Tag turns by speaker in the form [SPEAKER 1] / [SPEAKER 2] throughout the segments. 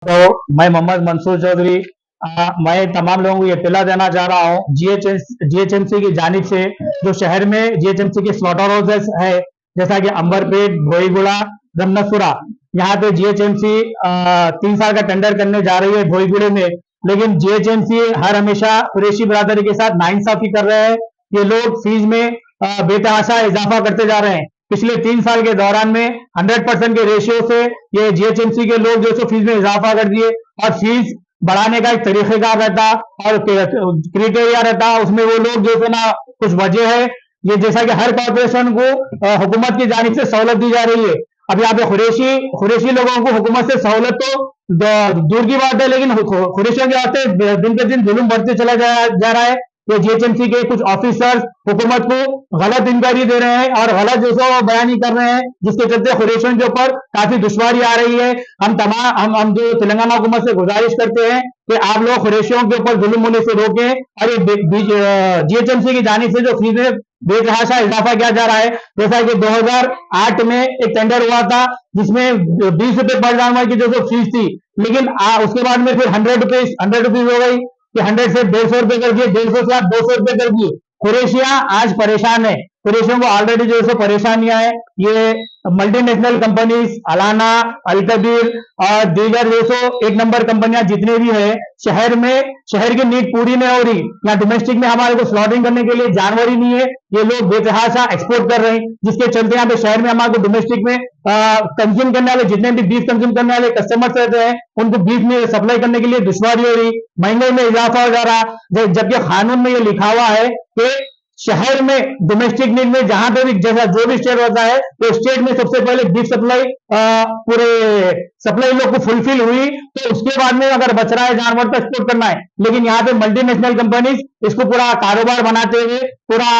[SPEAKER 1] तो मैं मोहम्मद मंसूर चौधरी मैं तमाम लोगों को ये इत्तला देना चाह रहा हूँ जीएचएमसी की जानिब से जो शहर में जीएचएमसी के स्लॉटर हाउसेस है जैसा कि अंबरपेट, भोईगुड़ा, रमनपुरा, यहाँ पे जीएचएमसी 3 साल का टेंडर करने जा रही है भोईगुड़े में। लेकिन जीएचएमसी हर हमेशा कुरैशी बिरादरी के साथ नाइंसाफी कर रहे हैं। ये लोग फीस में बेतहाशा इजाफा करते जा रहे हैं। पिछले 3 साल के दौरान में 100% के रेशियो से ये जीएचएमसी के लोग जो सो फीस में इजाफा कर दिए और फीस बढ़ाने का एक तरीकेकार रहता और क्राइटेरिया रहता, उसमें वो लोग जो है ना कुछ वजह है ये जैसा कि हर कॉर्पोरेशन को हुकूमत की जानिब से सहूलत दी जा रही है। अब यहाँ पे खुरेशी लोगों को हुकूमत से सहूलत तो दूर की बात है, लेकिन खुरेशियों के वास्ते दिन पे दिन जुल्म बढ़ते चला जा रहा है। ये जीएचएमसी के कुछ ऑफिसर्स हुकूमत को गलत इंक्वायरी दे रहे हैं और गलत जो सो बयानी कर रहे हैं, जिसके चलते खुरेशियों के ऊपर काफी दुश्वारी आ रही है। हम जो तेलंगाना हुकूमत से गुजारिश करते हैं कि आप लोग खुरेशियों के ऊपर जुल्म होने से रोकें और ये जीएचएमसी की जानिब से जो फीस में बेतहाशा इजाफा किया जा रहा है, जैसा कि 2008 में एक टेंडर हुआ था जिसमें 20 रुपए पर जानवर की जो फीस थी, लेकिन उसके बाद में फिर 100 रुपीज हो गई कि 100 से 150 रुपए कर दिए, 150 से आप 200 रुपए कर दिए। कुरैशिया आज परेशान है, कुरैशियों को ऑलरेडी जो है परेशानियां है। ये मल्टीनेशनल कंपनीज अलाना, अलकबीर और दीगर जो सो एक नंबर कंपनियां जितनी भी है शहर की नीड पूरी नहीं हो रही। यहाँ डोमेस्टिक में हमारे को स्लॉटिंग करने के लिए जानवर ही नहीं है, ये लोग बेतहाशा एक्सपोर्ट कर रहे हैं, जिसके चलते यहाँ पे शहर में हमारे को डोमेस्टिक में कंज्यूम करने वाले जितने भी बीफ कंज्यूम करने वाले कस्टमर्स रहते हैं उनको बीफ में सप्लाई करने के लिए दुश्वारी हो रही, महंगाई में इजाफा हो जा रहा। जबकि कानून में ये लिखा हुआ है कि शहर में डोमेस्टिक नीड में जहां पे भी जैसा जो भी स्टेट होता है तो स्टेट में सबसे पहले बीफ सप्लाई पूरे सप्लाई लोग को फुलफिल हुई तो उसके बाद में अगर बच रहा है जानवर तो एक्सपोर्ट करना है। लेकिन यहाँ पे मल्टीनेशनल कंपनीज इसको पूरा कारोबार बनाते हुए पूरा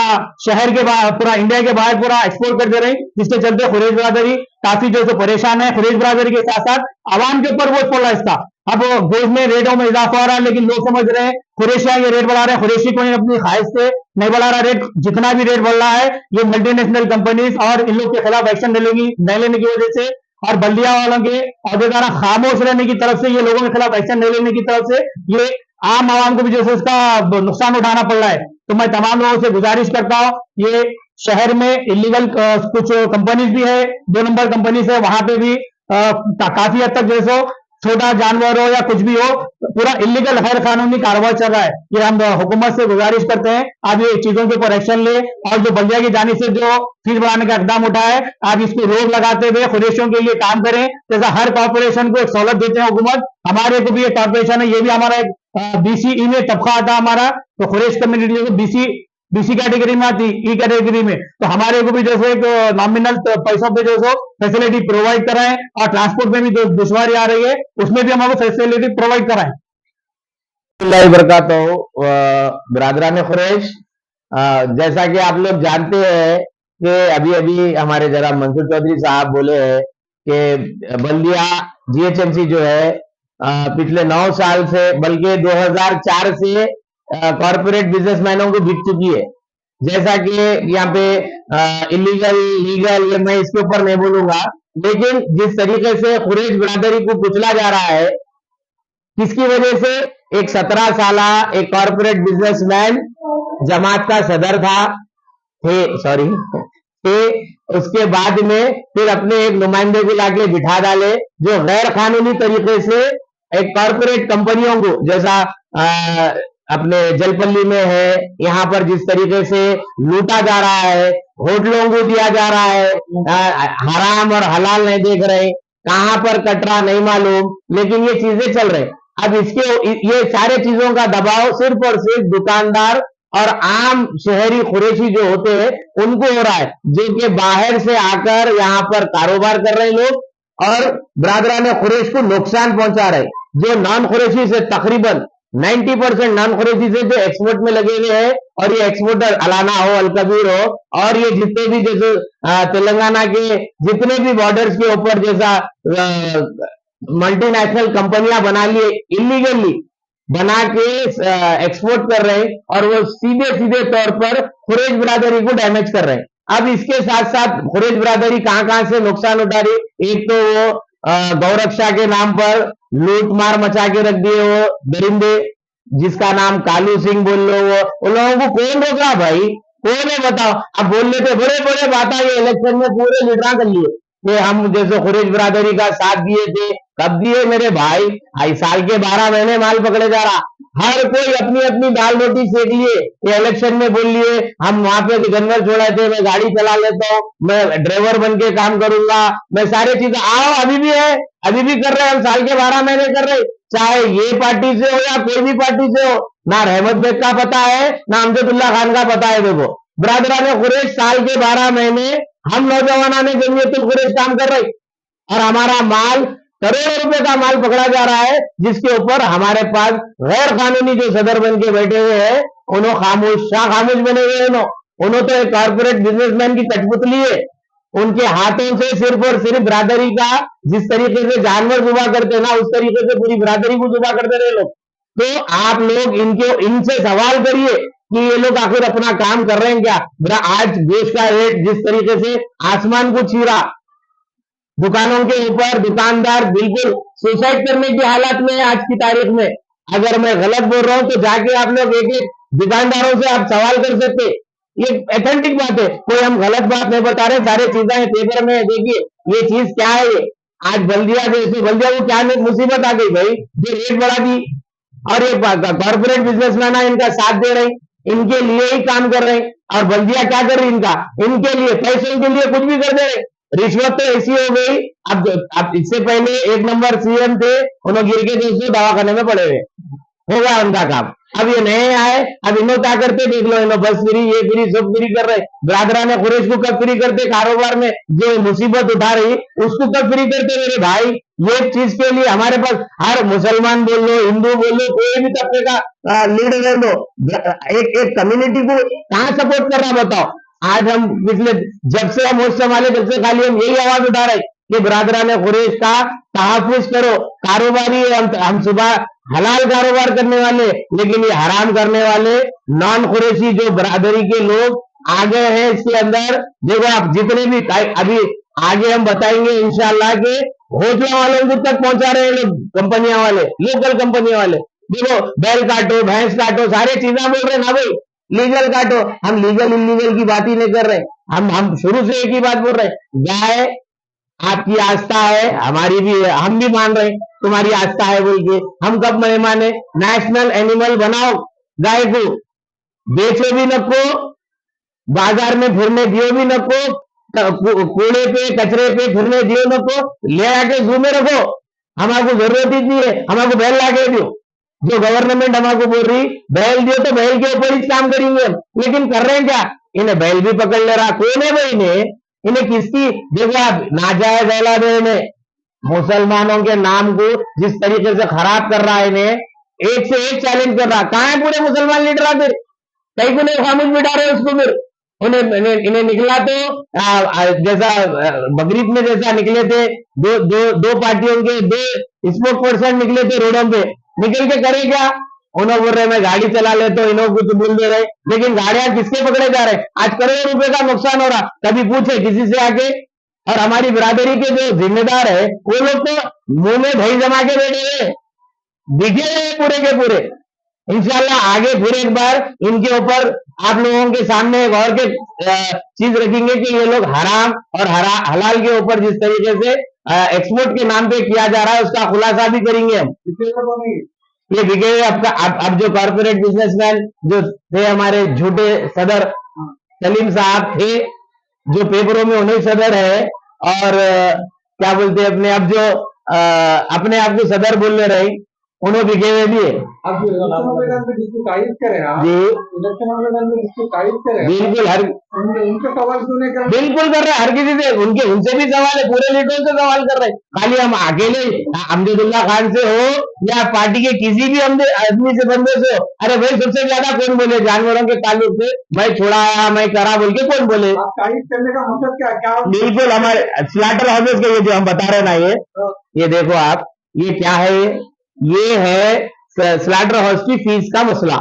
[SPEAKER 1] शहर के बाहर, पूरा इंडिया के बाहर पूरा एक्सपोर्ट कर दे रही, जिसके चलते खुरेश बिरादरी काफी जो है परेशान है। खुरेश बिरादरी के साथ साथ आवाम के ऊपर बोझ पड़ रहा है इसका। अब गोश्त में रेटों में इजाफा हो रहा है, लेकिन लोग समझ रहे हैं खुरेशिया ये रेट बढ़ा रहे हैं, खुरेशी कोई अपनी ख्वाहिश से नहीं बढ़ा रहा रेट। जितना भी रेट बढ़ रहा है ये मल्टीनेशनल कंपनीज और इन लोग के खिलाफ एक्शन नहीं लेने की वजह से और बल्दिया वालों के अहदेदार खामोश रहने की तरफ से, ये लोगों के खिलाफ एक्शन नहीं लेने की तरफ से ये आम आवाम को भी जो है उसका नुकसान उठाना पड़ रहा है। तो मैं तमाम लोगों से गुजारिश करता हूँ, ये शहर में इलीगल कुछ कंपनीज भी है, 2 नंबर कंपनीज है, वहां पे भी काफी हद तक जो है सो छोटा जानवर हो या कुछ भी हो पूरा इलीगल गैर कानूनी कारोबार चल रहा है। ये हम हुकूमत से गुजारिश करते हैं आप ये चीजों के ऊपर एक्शन ले और जो बल्दिया की जानिब से जो फीस बढ़ाने का इकदाम उठाया है आप इसको रोक लगाते हुए खुरेशियों के लिए काम करें। जैसा हर कॉर्पोरेशन को एक सहूलत देते हैं हुकूमत, हमारे को भी एक कॉर्पोरेशन है, ये भी हमारा एक बीसीई में तबका आता हमारा, तो खुरेश कम्युनिटी को बीसी कैटेगरी में आती, ई कैटेगरी में, तो हमारे को भी जैसे एक नॉमिनल पैसों पे जो सो फैसिलिटी प्रोवाइड कराएं और ट्रांसपोर्ट में भी जो दुश्वारी आ रही है उसमें भी हमको फैसिलिटी प्रोवाइड कराएं।
[SPEAKER 2] बरकातो बिरादरान खुरैश, जैसा कि आप लोग जानते हैं कि अभी अभी हमारे जनाब मंसूर चौधरी साहब बोले हैं कि बल्दिया जीएचएमसी जो है पिछले 9 साल से बल्कि 2004 से कॉर्पोरेट बिजनेसमैनों को बिक चुकी है। जैसा कि यहाँ पे इलीगल लीगल ये मैं इसके ऊपर नहीं बोलूंगा, लेकिन जिस तरीके से खुरेश बिरादरी को कुचला जा रहा है किसकी वजह से, एक 17 साला एक कॉर्पोरेट बिजनेसमैन जमात का सदर था उसके बाद में फिर अपने एक नुमाइंदे को लाके बिठा डाले जो गैर कानूनी तरीके से एक कॉर्पोरेट कंपनियों को जैसा अपने जलपल्ली में है यहाँ पर जिस तरीके से लूटा जा रहा है, होटलों को दिया जा रहा है, हराम और हलाल नहीं देख रहे, कहां पर कट रहा नहीं मालूम, लेकिन ये चीजें चल रहे। अब ये सारे चीजों का दबाव सिर्फ और सिर्फ दुकानदार और आम शहरी खुरेशी जो होते हैं उनको हो रहा है, जो कि बाहर से आकर यहाँ पर कारोबार कर रहे लोग और बिरादरान खुरेश को नुकसान पहुंचा रहे। जो नॉन खुरेशी से तकरीबन 90% नॉन खुरेशी से जो एक्सपोर्ट में लगे हुए हैं, और ये एक्सपोर्टर अलाना हो, अलकबीर हो और ये जितने भी जैसे तेलंगाना के जितने भी बॉर्डर्स के ऊपर जैसा मल्टीनेशनल कंपनियां बना लिए इलीगली बना के एक्सपोर्ट कर रहे हैं और वो सीधे सीधे तौर पर खुरेश बिरादरी को डैमेज कर रहे हैं। अब इसके साथ साथ खुरेश बिरादरी कहां से नुकसान उठा रही, एक तो वो गौरक्षा के नाम पर लूट मार मचा के रख दिए वो दरिंदे, जिसका नाम कालू सिंह बोल लो, वो उन लोगों को कौन रोक रहा भाई? कौन है बताओ? अब बोल लेते बड़े बड़े बात ये इलेक्शन में पूरे लीडरा कर लिए कि हम जैसे कुरैश बिरादरी का साथ दिए थे। कब दिए मेरे भाई? आई साल के 12 महीने माल पकड़े जा रहा। हर कोई अपनी अपनी दाल रोटी सेक लिए। ये इलेक्शन में बोल लिए हम वहां पे जानवर छोड़े थे, मैं गाड़ी चला लेता हूँ, मैं ड्राइवर बन के काम करूंगा, मैं सारी चीजें आओ अभी भी है, अभी भी कर रहे हैं हम, साल के 12 महीने कर रहे, चाहे ये पार्टी से हो या कोई भी पार्टी से हो। ना रहमत बेग का पता है ना अमजदुल्ला खान का पता है। देखो बरादरान कुरैश साल के 12 महीने हम नौजवानों ने जमीयतुल कुरैश काम कर रहे और हमारा माल करोड़ों रुपए का माल पकड़ा जा रहा है, जिसके ऊपर हमारे पास गैर कानूनी जो सदर बन के बैठे हुए हैं उन्होंने खामोश बने हुए हैं। उन्होंने तो एक कॉर्पोरेट बिजनेसमैन की कठपुतली है। उनके हाथों से सिर्फ और सिर्फ बिरादरी का जिस तरीके से जानवर जुबा करते ना, उस तरीके से पूरी बिरादरी को जुबा करते रहे लोग। तो आप लोग इनसे सवाल करिए कि ये लोग आखिर अपना काम कर रहे हैं क्या? आज देश का रेट जिस तरीके से आसमान को छू रहा, दुकानों के ऊपर दुकानदार बिल्कुल सुसाइड करने की हालत में है आज की तारीख में। अगर मैं गलत बोल रहा हूं तो जाके आप लोग एक एक दुकानदारों से आप सवाल कर सकते। ये ऑथेंटिक बात है, कोई हम गलत बात नहीं बता रहे, सारे चीजें पेपर में देखिए ये चीज क्या है। ये आज बल्दिया जैसे बल्दिया को क्या मुसीबत आ गई भाई, जो रेट बढ़ा दी और ये कॉर्पोरेट बिजनेसमैन है इनका साथ दे रहे, इनके लिए ही काम कर रहे हैं। और बल्दिया क्या कर रही इनका, इनके लिए पैसों के लिए कुछ भी कर दे रहे। रिश्वत तो ऐसी हो गई। अब इससे पहले 1 नंबर सीएम थे, उन्होंने गिर के दोस्तों दवाखाने में पड़े हुए, हो गया उनका काम। अब ये नए आए, अब इन्हों क्या करते देख लो, इन्हों बस फ्री ये फ्री सब फ्री कर रहे। बरादरान कुरैश को कब फ्री करते? कारोबार में जो मुसीबत उठा रही उसको कब फ्री करते मेरे भाई? ये चीज के लिए हमारे पास हर मुसलमान बोल लो, हिंदू बोल लो, कोई भी तबके का लीडर ले लो, एक कम्युनिटी को कहां सपोर्ट कर रहा बताओ? आज हम पिछले जब से हम होश संभाले जब से खाली हम यही आवाज उठा रहे कि बरादरान कुरैश का तहफ्फुज करो। कारोबारी हम सुबह हलाल कारोबार करने वाले, लेकिन ये हराम करने वाले नॉन कुरैशी जो बरादरी के लोग आ गए हैं इसके अंदर। देखो आप जितने भी अभी आगे हम बताएंगे इंशाल्लाह के होटलों वालों को तक पहुंचा रहे हैं लोग, कंपनियां वाले, लोकल कंपनियां वाले। देखो बैल काटो, भैंस काटो, सारे चीजें बोल रहे हैं ना भाई, लीगल काटो। हम लीगल इलीगल की बात ही नहीं कर रहे, हम शुरू से एक ही बात बोल रहे हैं, गाय आपकी आस्था है, हमारी भी है, हम भी मान रहे हैं तुम्हारी आस्था है बोल के। हम कब नहीं माने? नेशनल एनिमल बनाओ गाय को, बेचो भी नको, बाजार में फिरने दियो भी नको, कूड़े पे कचरे पे फिरने दियो नको, ले आके जू में रखो। हमारे जरूरत ही नहीं है, हमारे बैल ला के दियो। जो गवर्नमेंट हमारे बोल रही बैल दियो तो बैल के ऊपर ही काम करेंगे हम, लेकिन कर रहे हैं क्या? इन्हें बैल भी पकड़ ले रहा, कौन है भाई इन्हें किसकी? देखो आप नाजायज औलाद है इन्हें, मुसलमानों के नाम को जिस तरीके से खराब कर रहा है, इन्हें एक से एक चैलेंज कर रहा। कहां है पूरे मुसलमान लीडर? फिर कहीं को नहीं खामोश बिठा रहे उसको। फिर इन्हें निकला तो जैसा बकरीद में जैसा निकले थे दो पार्टियों के 2 स्पोक पर्सन निकले थे रोडों पे, निकल के करे क्या? उन्होंने बोल रहे मैं गाड़ी चला लेता हूं, इन्हों कुछ बोल दे रहे, लेकिन गाड़ियां किसके पकड़े जा रहे? आज करोड़ों रुपए का नुकसान हो रहा। कभी पूछे किसी से आके? और हमारी बिरादरी के जो जिम्मेदार है वो लोग तो मुंह में दही जमा के बैठे हुए दिखे रहे पूरे के पूरे। इंशाल्लाह आगे फिर एक बार इनके ऊपर आप लोगों के सामने एक और के चीज रखेंगे कि ये लोग हराम और हलाल के ऊपर जिस तरीके से एक्सपोर्ट के नाम पे किया जा रहा है उसका खुलासा भी करेंगे हम। ये बिके अब जो कॉर्पोरेट बिजनेसमैन जो थे हमारे झूठे सदर सलीम साहब थे, जो पेपरों में उन्हीं सदर है, और क्या बोलते हैं अपने अब जो अपने आप को सदर बोलने रहे, उन्होंने बिके हुए भी है।
[SPEAKER 3] अब जिसको तारीफ करें आप,
[SPEAKER 2] जी
[SPEAKER 3] इलेक्शन जिसको तारीफ करें
[SPEAKER 2] बिल्कुल, हर
[SPEAKER 3] उनके सवाल सुने कर
[SPEAKER 2] बिल्कुल कर रहे हैं, हर किसी से उनसे भी सवाल है, पूरे लीडरों से सवाल कर रहे हैं। खाली हम अकेले अमजदुल्ला खान से हो या पार्टी के किसी भी आदमी से बंदे से हो, अरे भाई सबसे ज्यादा कौन बोले जानवरों के ताल्लुक से मैं छुड़ाया मैं करा बोल के कौन बोले?
[SPEAKER 3] तारीफ करने का मतलब क्या?
[SPEAKER 2] बिल्कुल हमारे स्लॉटर हाउसेस के ये जो हम बता रहे ना, ये देखो आप, ये क्या है? ये है स्लॉटर हाउस की फीस का मसला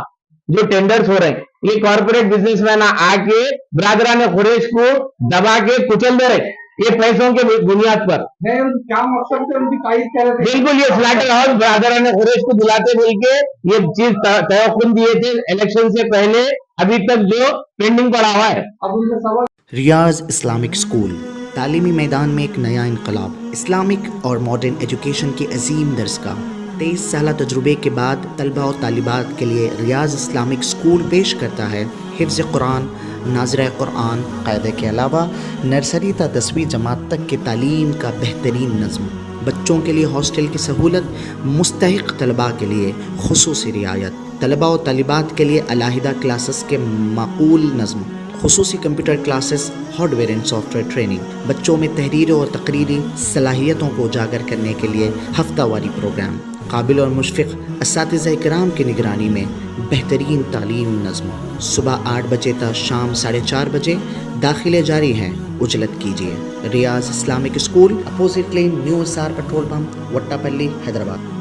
[SPEAKER 2] जो टेंडर्स हो रहे हैं। ये कॉर्पोरेट बिजनेसमैन आके बरादरान कुरैश को दबा के कुचल दे रहे। ये पैसों के बुनियाद पर।
[SPEAKER 3] नहीं उनकी क्या मकसद से उनकी तारीफ कर रहे थे?
[SPEAKER 2] बिल्कुल, ये स्लाटर हाउस ब्रादरान कुरैश को बुलाते बोल के ये चीज तयक्कुन दिए थे इलेक्शन से पहले, अभी तक जो पेंडिंग पड़ा हुआ है।
[SPEAKER 3] अब उनसे सवाल
[SPEAKER 4] रियाज इस्लामिक स्कूल तालीमी मैदान में एक नया इनकलाब। इस्लामिक और मॉडर्न एजुकेशन की अजीम दरसगाह 23 साल तजुर्बे के बाद तलबा और तालिबात के लिए रियाज इस्लामिक स्कूल पेश करता है हिफ्ज़ कुरान, नाज़िरा कुरान क़ायदे के अलावा नर्सरी ता 10वीं जमात तक की तालीम का बेहतरीन नज़्म। बच्चों के लिए हॉस्टल की सहूलत, मुस्तहिक़ तलबा के लिए खुसूसी रियायत, तलबा और तालिबात के लिए अलहदा क्लासेस के माकूल नज़्म, खुसूसी computer classes, hardware and software training, बच्चों में तहरीरी और तकरीरी सलाहियतों को उजागर करने के लिए हफ्तावारी प्रोग्राम, काबिल और मुशफ़िक़ असातिज़ा इकराम की निगरानी में बेहतरीन तालीम नज़्म। सुबह 8 बजे तक शाम 4:30 बजे दाखिले जारी हैं, उजलत कीजिए। Riyaz Islamic school, opposite lane, new SR petrol pump, Vattapalli, Hyderabad.